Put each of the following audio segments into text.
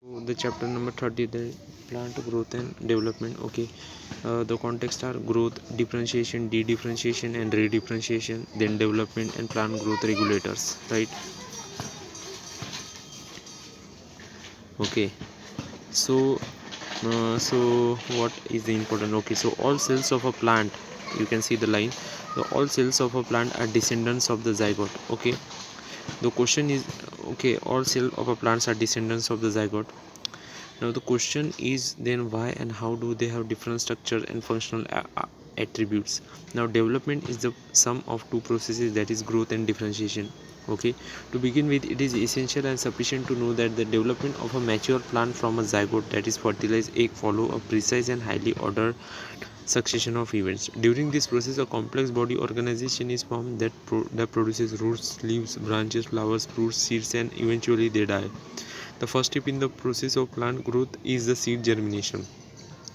So the chapter number 30, the plant growth and development. Okay, the context are growth, differentiation, de-differentiation and re-differentiation, then development and plant growth regulators, right? Okay, so what is the important? Okay, so all cells of a plant, you can see the line, all cells of a plant are descendants of the zygote. Okay, the question is, okay, all cells of a plants are descendants of the zygote. Now the question is then why and how do they have different structure and functional attributes. Now development is the sum of two processes, that is growth and differentiation. Okay, to begin with, it is essential and sufficient to know that the development of a mature plant from a zygote, that is fertilized egg, follow a precise and highly ordered succession of events. During this process, a complex body organization is formed that produces roots, leaves, branches, flowers, fruits, seeds, and eventually they die. The first step in the process of plant growth is the seed germination.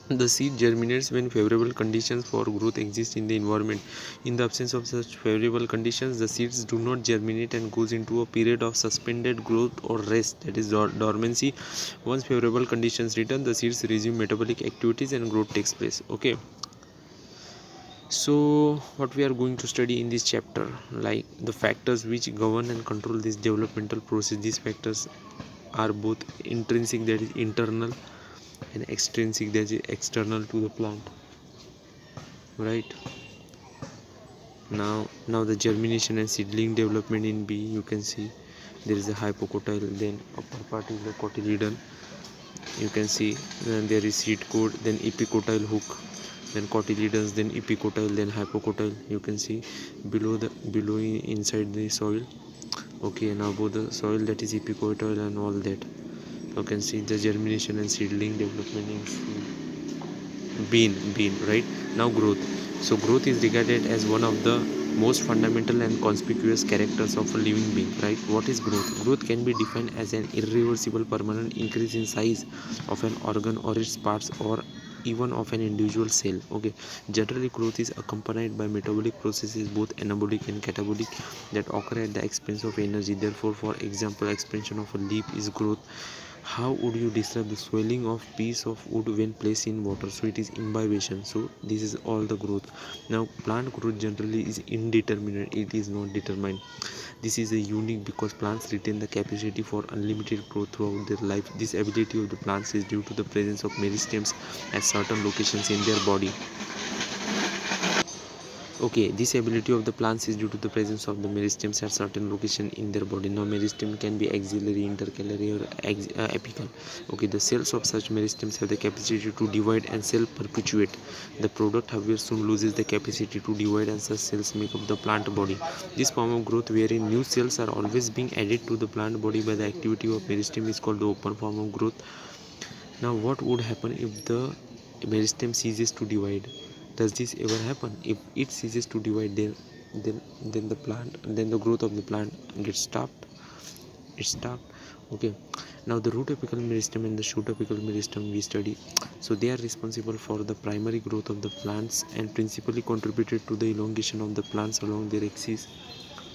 The seed germinates when favorable conditions for growth exist in the environment. In the absence of such favorable conditions, the seeds do not germinate and goes into a period of suspended growth or rest, that is dormancy. Once favorable conditions return, the seeds resume metabolic activities and growth takes place. Okay, so what we are going to study in this chapter, like the factors which govern and control this developmental process. These factors are both intrinsic, that is internal, and extrinsic, that is external to the plant, right? Now the germination and seedling development in bee, you can see there is a hypocotyle, then upper part is the cotyledon, you can see. Then there is seed coat, then epicotyle hook, then cotyledons, then epicotyle, then hypocotyle, you can see below inside the soil. Okay, now both the soil, that is epicotyle and all that, you can see the germination and seedling development in bean, right? Now growth. So growth is regarded as one of the most fundamental and conspicuous characters of a living being, right? What is growth? Growth can be defined as an irreversible permanent increase in size of an organ or its parts, or even of an individual cell. Okay, generally growth is accompanied by metabolic processes, both anabolic and catabolic, that occur at the expense of energy. Therefore, for example, expansion of a leaf is growth. How would you describe the swelling of piece of wood when placed in water? So it is imbibition. So this is all the growth. Now plant growth generally is indeterminate, it is not determined. This is a unique because plants retain the capacity for unlimited growth throughout their life. This ability of the plants is due to the presence of meristems at certain locations in their body. Okay, this ability of the plants is due to the presence of the meristems at certain location in their body. Now meristem can be axillary, intercalary, or apical. Okay, the cells of such meristems have the capacity to divide and self-perpetuate. The product, however, soon loses the capacity to divide, and such cells make up the plant body. This form of growth, wherein new cells are always being added to the plant body by the activity of meristem, is called the open form of growth. Now what would happen if the meristem ceases to divide? Does this ever happen? If it ceases to divide, then the growth of the plant gets stopped. It's stopped. Okay, now the root apical meristem and the shoot apical meristem we study. So they are responsible for the primary growth of the plants and principally contributed to the elongation of the plants along their axis,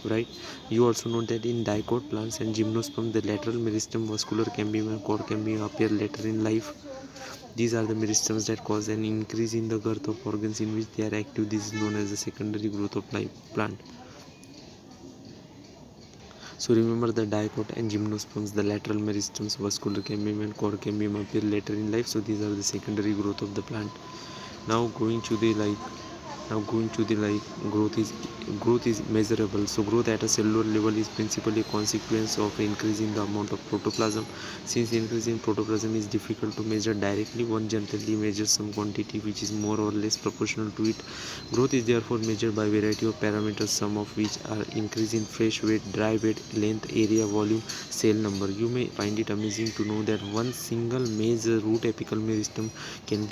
right? You also know that in dicot plants and gymnosperm, the lateral meristem, vascular cambium and core cambium appear later in life. These are the meristems that cause an increase in the girth of organs in which they are active. This is known as the secondary growth of plant. So remember, the dicot and gymnosperms, the lateral meristems, vascular cambium and core cambium appear later in life. So these are the secondary growth of the plant. Now going to the growth is measurable. So growth at a cellular level is principally a consequence of increase in the amount of protoplasm. Since increase in protoplasm is difficult to measure directly, one generally measures some quantity which is more or less proportional to it. Growth is therefore measured by a variety of parameters, some of which are increase in fresh weight, dry weight, length, area, volume, cell number. You may find it amazing to know that one single major root apical meristem can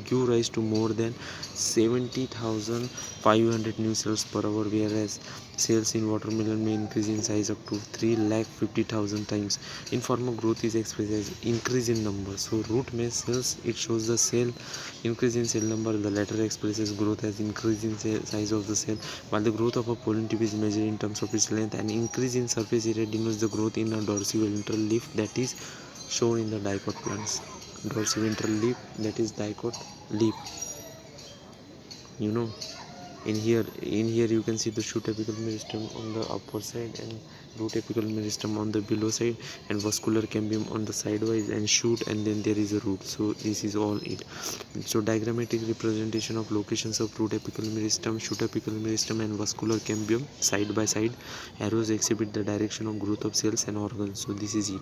give rise to more than 70,500 new cells per hour, whereas cells in watermelon may increase in size up to 350,000 times. Informal growth is expressed as increase in number. So root mesh cells, it shows the cell increase in cell number. The latter expresses growth as increase in size of the cell, while the growth of a pollen tube is measured in terms of its length. An increase in surface area denotes the growth in a dorsiventral leaf, that is shown in the dicot plants. Dorsiventral leaf, that is dicot leaf, you know. In here you can see the shoot apical meristem on the upper side and root apical meristem on the below side, and vascular cambium on the sidewise and shoot, and then there is a root. So this is all it. So diagrammatic representation of locations of root apical meristem, shoot apical meristem and vascular cambium side by side. Arrows exhibit the direction of growth of cells and organs. So this is it.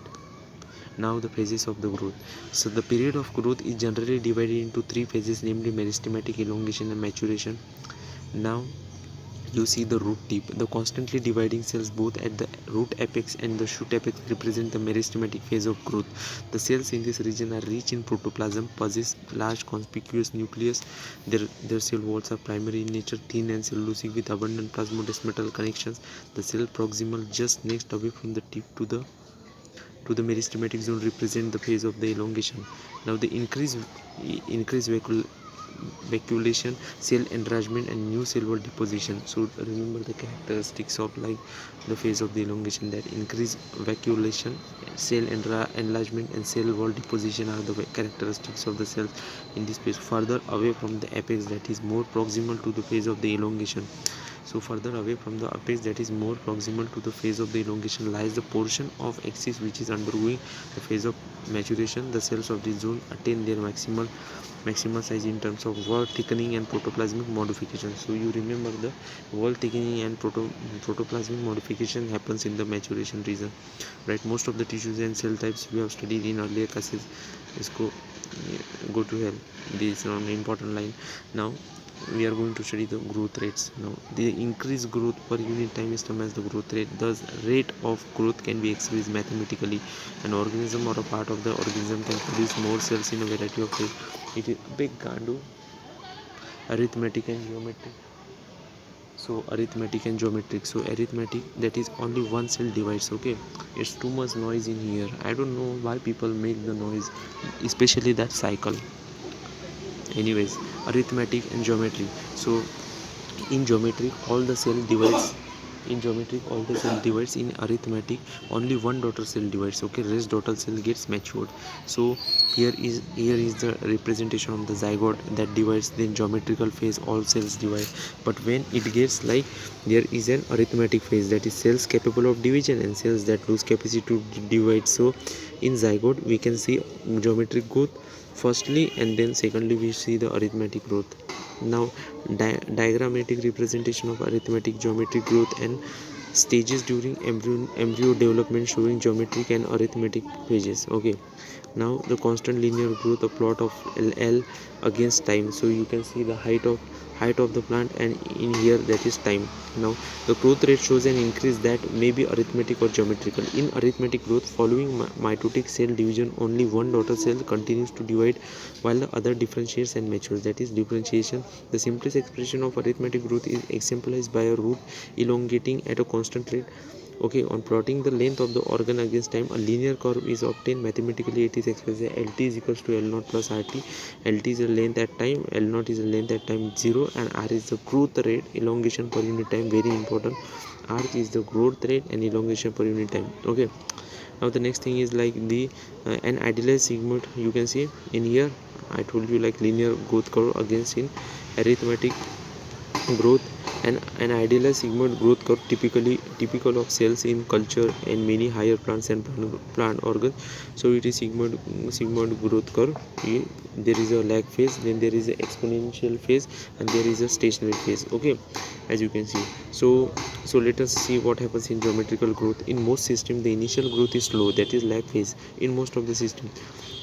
Now the phases of the growth. So the period of growth is generally divided into three phases, namely meristematic, elongation and maturation. Now you see the root tip. The constantly dividing cells both at the root apex and the shoot apex represent the meristematic phase of growth. The cells in this region are rich in protoplasm, possess large conspicuous nucleus. Their cell walls are primary in nature, thin and cellulosic with abundant plasmodesmatal connections. The cell proximal just next away from the tip to the meristematic zone represent the phase of the elongation. Now the increased vacuolation, cell enlargement and new cell wall deposition. So remember the characteristics of like the phase of the elongation, that increased vacuolation, cell enlargement and cell wall deposition are the characteristics of the cells in this phase. Further away from the apex, that is more proximal to the phase of the elongation. So further away from the apex, that is more proximal to the phase of the elongation, lies the portion of axis which is undergoing the phase of maturation. The cells of this zone attain their maximal size in terms of wall thickening and protoplasmic modification. So you remember the wall thickening and protoplasmic modification happens in the maturation region, right? Most of the tissues and cell types we have studied in earlier classes. Let's go to hell. This is an important line. Now we are going to study the growth rates. Now the increased growth per unit time is termed as the growth rate. Thus rate of growth can be expressed mathematically. An organism or a part of the organism can produce more cells in a variety of ways. It is big gandu, arithmetic and geometric. So arithmetic and geometric. So arithmetic, that is only one cell divides. Okay, it's too much noise in here. I don't know why people make the noise, especially that cycle. Anyways, arithmetic and geometry. So in geometry all the cell divides. In arithmetic only one daughter cell divides. Okay, rest daughter cell gets matured. So here is the representation of the zygote that divides. Then geometrical phase all cells divide, but when it gets like, there is an arithmetic phase, that is cells capable of division and cells that lose capacity to divide. So in zygote we can see geometric growth firstly, and then secondly we see the arithmetic growth. Now diagrammatic representation of arithmetic, geometric growth and stages during embryo development, showing geometric and arithmetic phases. Okay, now the constant linear growth, a plot of L against time. So you can see the height of the plant, and in here that is time. Now the growth rate shows an increase that may be arithmetic or geometrical. In arithmetic growth, following mitotic cell division, only one daughter cell continues to divide while the other differentiates and matures. That is differentiation. The simplest expression of arithmetic growth is exemplified by a root elongating at a constant rate. Okay, on plotting the length of the organ against time, a linear curve is obtained. Mathematically it is expressed as LT is equals to L0 plus RT. LT is the length at time, L0 is the length at time 0, and R is the growth rate, elongation per unit time, very important. R is the growth rate and elongation per unit time. Okay, now the next thing is like the an idealized sigmoid. You can see in here I told you like linear growth curve against in arithmetic growth, and an idealized sigmoid growth curve typical of cells in culture and many higher plants and plant organs. So it is sigmoid growth curve. There is a lag phase, then there is an exponential phase, and there is a stationary phase. Okay, as you can see. So let us see what happens in geometrical growth. In most systems the initial growth is slow, that is lag phase in most of the system,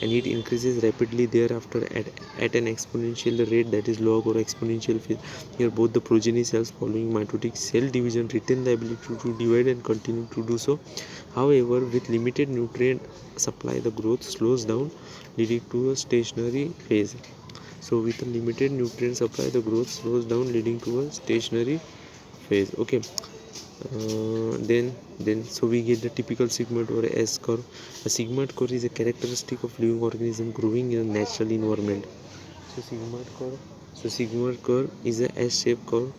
and it increases rapidly thereafter at an exponential rate, that is log or exponential phase. Here both the progeny cells following mitotic cell division retain the ability to divide and continue to do so. However, with limited nutrient supply the growth slows down, leading to a stationary phase. So with a limited nutrient supply the growth slows down, leading to a stationary phase. Okay, then so we get the typical sigmoid or S curve. A sigmoid curve is a characteristic of living organism growing in a natural environment. So sigmoid curve is a S-shaped curve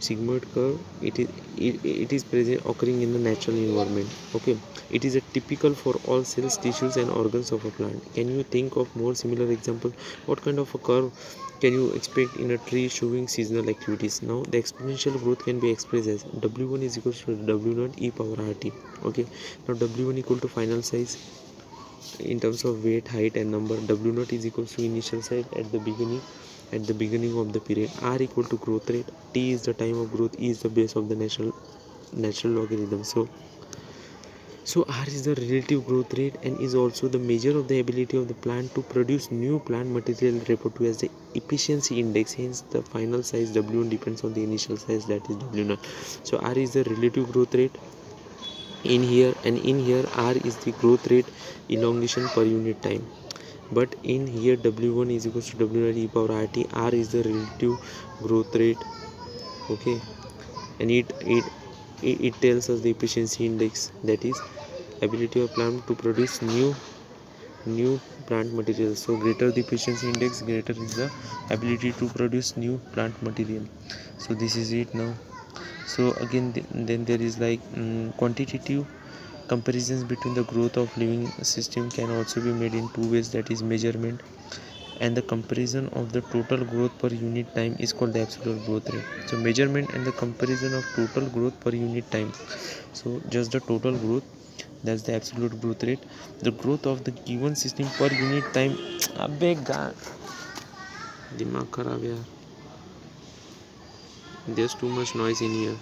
sigmoid curve, it is present occurring in the natural environment. Okay, it is a typical for all cells, tissues and organs of a plant. Can you think of more similar example? What kind of a curve can you expect in a tree showing seasonal activities? Now the exponential growth can be expressed as w1 is equal to w0 e power rt. Okay, now w1 equal to final size in terms of weight, height and number. W0 is equal to initial size at the beginning of the period. R equal to growth rate. T is the time of growth. E is the base of the natural logarithm. So R is the relative growth rate and is also the measure of the ability of the plant to produce new plant material, referred to as the efficiency index. Hence the final size W1 depends on the initial size, that is W0. So R is the relative growth rate in here, and in here R is the growth rate elongation per unit time. But in here W1 is equal to W0 e power RT. R is the relative growth rate. Okay, and it tells us the efficiency index, that is ability of plant to produce new plant material. So greater the efficiency index, greater is the ability to produce new plant material. So this is it. Now so again then there is like quantitative comparisons between the growth of living system can also be made in two ways, that is measurement and the comparison of the total growth per unit time is called the absolute growth rate. So measurement and the comparison of total growth per unit time, so just the total growth, that's the absolute growth rate. The growth of the given system per unit time. अबे God, दिमाग खराब यार, there's too much noise in here.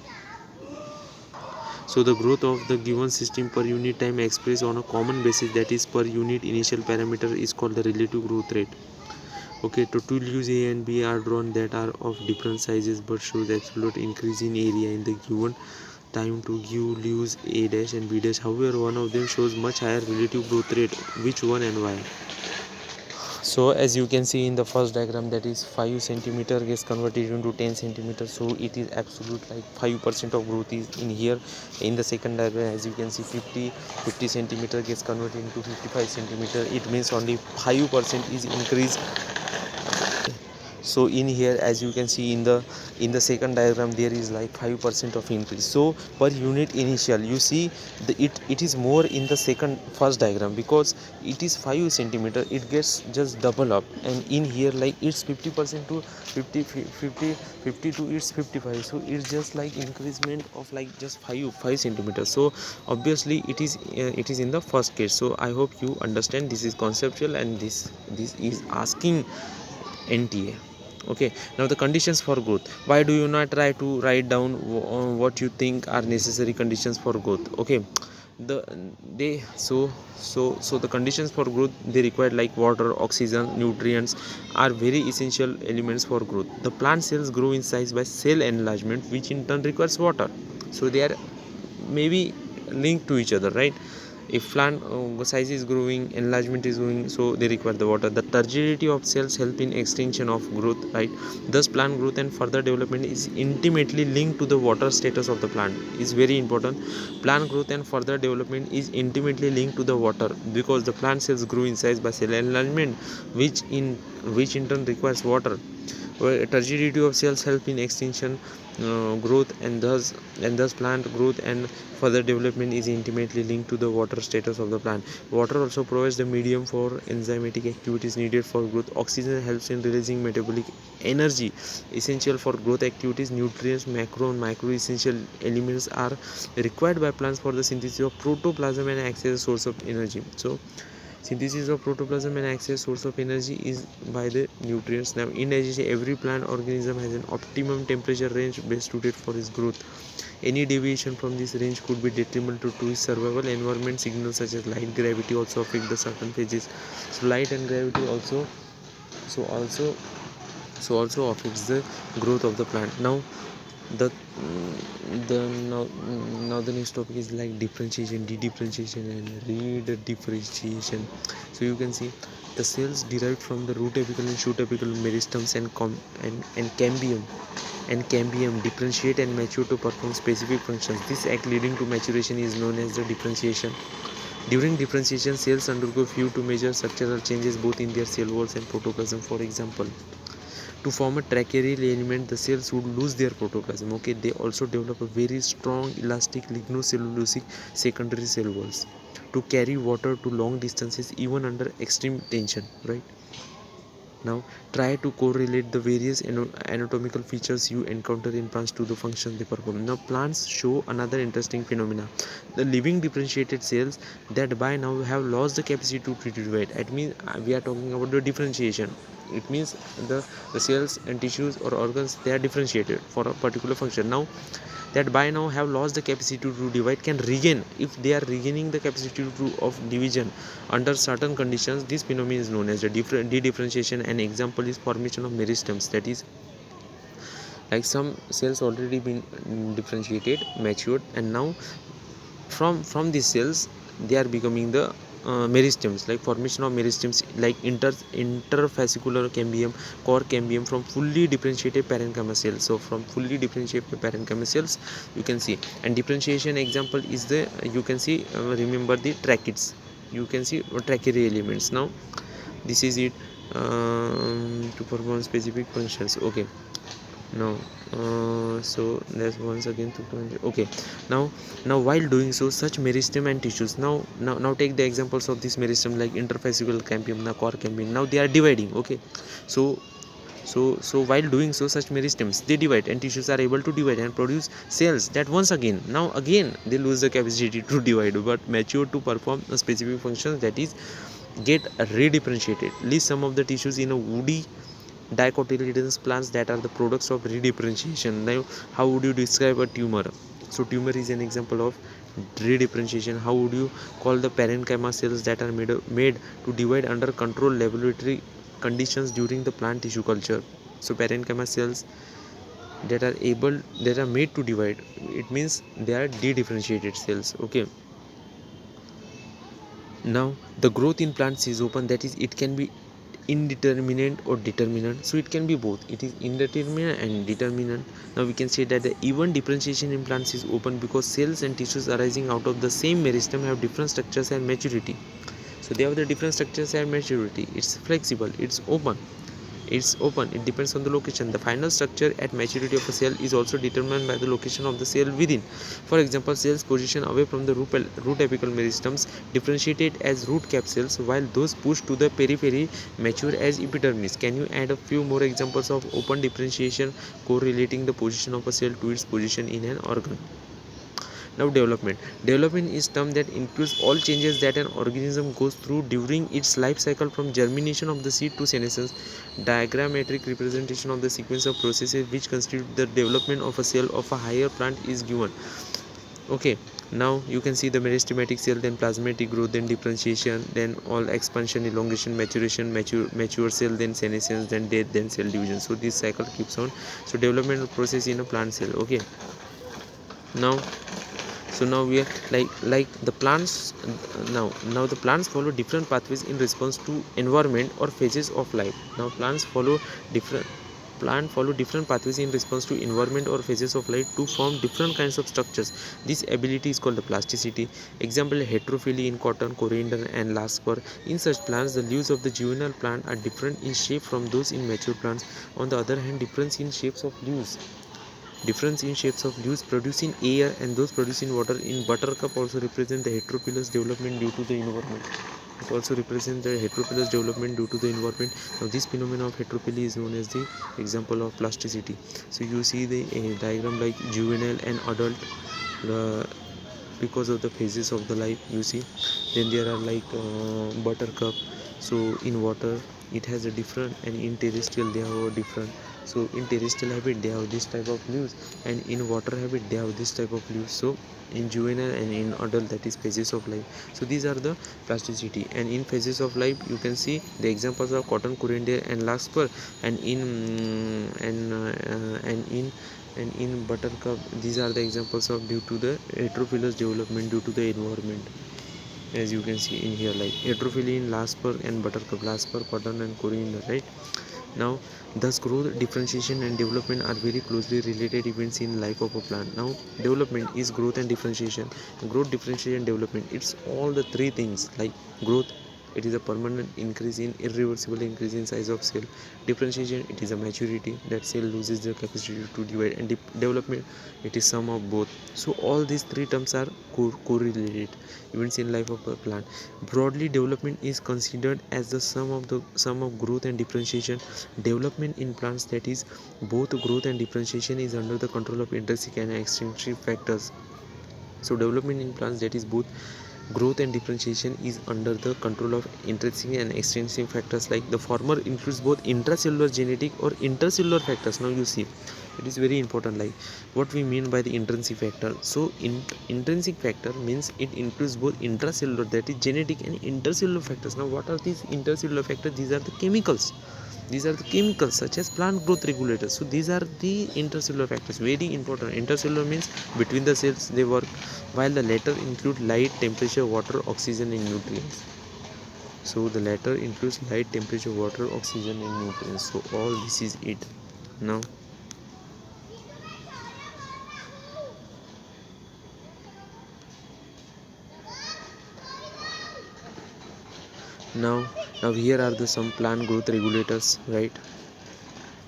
So the growth of the given system per unit time expressed on a common basis, that is per unit initial parameter, is called the relative growth rate. Okay, to two leaves A and B are drawn that are of different sizes but shows absolute increase in area in the given time to give leaves A dash and B dash. However, one of them shows much higher relative growth rate. Which one and why? So as you can see in the first diagram, that is 5 centimeter gets converted into 10 centimeter, so it is absolute like 5% of growth is in here. In the second diagram, as you can see, 50 centimeter gets converted into 55 centimeter, it means only 5% is increase. So in here, as you can see in the second diagram, there is like 5% of increase. So per unit initial, you see it is more in the first diagram, because it is 5 centimeter, it gets just double up, and in here like it's 50% to 50 to it's 55, so it's just like increasement of like just 5 centimeters. So obviously it is in the first case. So I hope you understand, this is conceptual and this is asking NTA. Okay, now the conditions for growth. Why do you not try to write down what you think are necessary conditions for growth? Okay, so the conditions for growth, they require like water, oxygen, nutrients are very essential elements for growth. The plant cells grow in size by cell enlargement, which in turn requires water. So they are maybe linked to each other, right? If plant size is growing, enlargement is growing, so they require the water. The turgidity of cells help in extension of growth, right? Thus plant growth and further development is intimately linked to the water status of the plant. Is very important. Plant growth and further development is intimately linked to the water, because the plant cells grow in size by cell enlargement, which in turn requires water. Turgidity of cells help in extension, growth, and thus plant growth and further development is intimately linked to the water status of the plant. Water also provides the medium for enzymatic activities needed for growth. Oxygen helps in releasing metabolic energy essential for growth activities. Nutrients, macro and micro essential elements are required by plants for the synthesis of protoplasm and access a source of energy. So synthesis of protoplasm and access source of energy is by the nutrients. Now in addition, every plant organism has an optimum temperature range best suited for its growth. Any deviation from this range could be detrimental to its survival. Environment signals such as light, gravity also affect the certain phases. So light and gravity so also also affects the growth of the plant. Now the now the next topic is like differentiation, de-differentiation and redifferentiation. So you can see the cells derived from the root apical and shoot apical meristems and cambium differentiate and mature to perform specific functions. This act leading to maturation is known as the differentiation. During differentiation, cells undergo few to major structural changes both in their cell walls and protoplasm. For example, To form a trachyreal element, the cells would lose their protoplasm. Okay, they also develop a very strong elastic lignocellulosic secondary cell walls to carry water to long distances even under extreme tension, right? Now try to correlate the various anatomical features you encounter in plants to the functions they perform. Now plants show another interesting phenomena. The living differentiated cells that by now have lost the capacity to divide. It means we are talking about the differentiation. It means the cells and tissues or organs, they are differentiated for a particular function. Now that by now have lost the capacity to divide can regain. If they are regaining the capacity of division under certain conditions, this phenomenon is known as the de-differentiation. An example is formation of meristems, that is like some cells already been differentiated, matured, and now from these cells they are becoming the meristems, like formation of meristems like interfascicular cambium, core cambium from fully differentiated parenchyma cells. So from fully differentiated parenchyma cells you can see, and differentiation example is the, you can see, remember the tracheids, you can see trachea elements. Now this is it, to perform specific functions. Okay, no, so there's once again okay. Now while doing so, such meristem and tissues, now take the examples of this meristem like interfascicular cambium, the core cambium. Now they are dividing. Okay, so while doing so, such meristems, they divide, and tissues are able to divide and produce cells that once again, now again they lose the capacity to divide but mature to perform a specific function, that is get redifferentiated. List some of the tissues in a woody dicotyledonous plants that are the products of redifferentiation. Now how would you describe a tumor? So tumor is an example of redifferentiation. How would you call the parenchyma cells that are made to divide under controlled laboratory conditions during the plant tissue culture? So parenchyma cells that are made to divide, it means they are de-differentiated cells. Okay, now the growth in plants is open, that is it can be indeterminate or determinant. So it can be both, it is indeterminate and determinant. Now we can say that the even differentiation in plants is open because cells and tissues arising out of the same meristem have different structures and maturity. So they have the different structures and maturity. It's flexible, it's open, it depends on the location. The final structure at maturity of a cell is also determined by the location of the cell within. For example, cells positioned away from the root apical meristems differentiated as root cap cells, while those pushed to the periphery mature as epidermis. Can you add a few more examples of open differentiation correlating the position of a cell to its position in an organ? Now development is term that includes all changes that an organism goes through during its life cycle, from germination of the seed to senescence. Diagrammatic representation of the sequence of processes which constitute the development of a cell of a higher plant is given. Okay, now you can see the meristematic cell, then plasmatic growth, then differentiation, then all expansion, elongation, maturation, mature cell, then senescence, then death, then cell division. So this cycle keeps on. So development process in a plant cell. Okay, now so now we are like the plants, now the plants follow different pathways in response to environment or phases of life. Now plant follow different pathways in response to environment or phases of life to form different kinds of structures. This ability is called the plasticity. Example, heterophyly in cotton, coriander and larkspur. In such plants, the leaves of the juvenile plant are different in shape from those in mature plants. On the other hand, difference in shapes of leaves producing air and those producing water in buttercup also represent the heterophyllous development due to the environment. It also represents the heterophyllous development due to the environment. Now this phenomenon of heterophyly is known as the example of plasticity. So you see the diagram like juvenile and adult, because of the phases of the life, you see. Then there are like buttercup. So in water it has a different, and in terrestrial they have a different. So in terrestrial habit they have this type of leaves, and in water habit they have this type of leaves. So in juvenile and in adult, that is phases of life. So these are the plasticity. And in phases of life you can see the examples of cotton, coriander and larkspur. And in buttercup, these are the examples of due to the heterophyllous development due to the environment, as you can see in here, like heterophyly in larkspur and buttercup, larkspur, cotton and coriander, right? Now thus growth, differentiation and development are very closely related events in life of a plant. Now development is growth and differentiation. Growth, differentiation, development, it's all the three things, like growth, it is a permanent increase in irreversible increase in size of cell. Differentiation, it is a maturity that cell loses their capacity to divide. And development, it is sum of both. So all these three terms are correlated events in life of a plant. Broadly, development is considered as the sum of growth and differentiation. Development in plants, that is both growth and differentiation, is under the control of intrinsic and extrinsic factors. So development in plants, that is both growth and differentiation, is under the control of intrinsic and extrinsic factors. Like the former includes both intracellular genetic or intercellular factors. Now you see, it is very important, like what we mean by the intrinsic factor. So intrinsic factor means it includes both intracellular, that is genetic, and intercellular factors. Now what are these intercellular factors? These are the chemicals. These are the chemicals such as plant growth regulators. So these are the intercellular factors, very important. Intercellular means between the cells they work, while the latter include light, temperature, water, oxygen, and nutrients. So the latter includes light, temperature, water, oxygen, and nutrients. So all this is it. Now now here are the some plant growth regulators, right?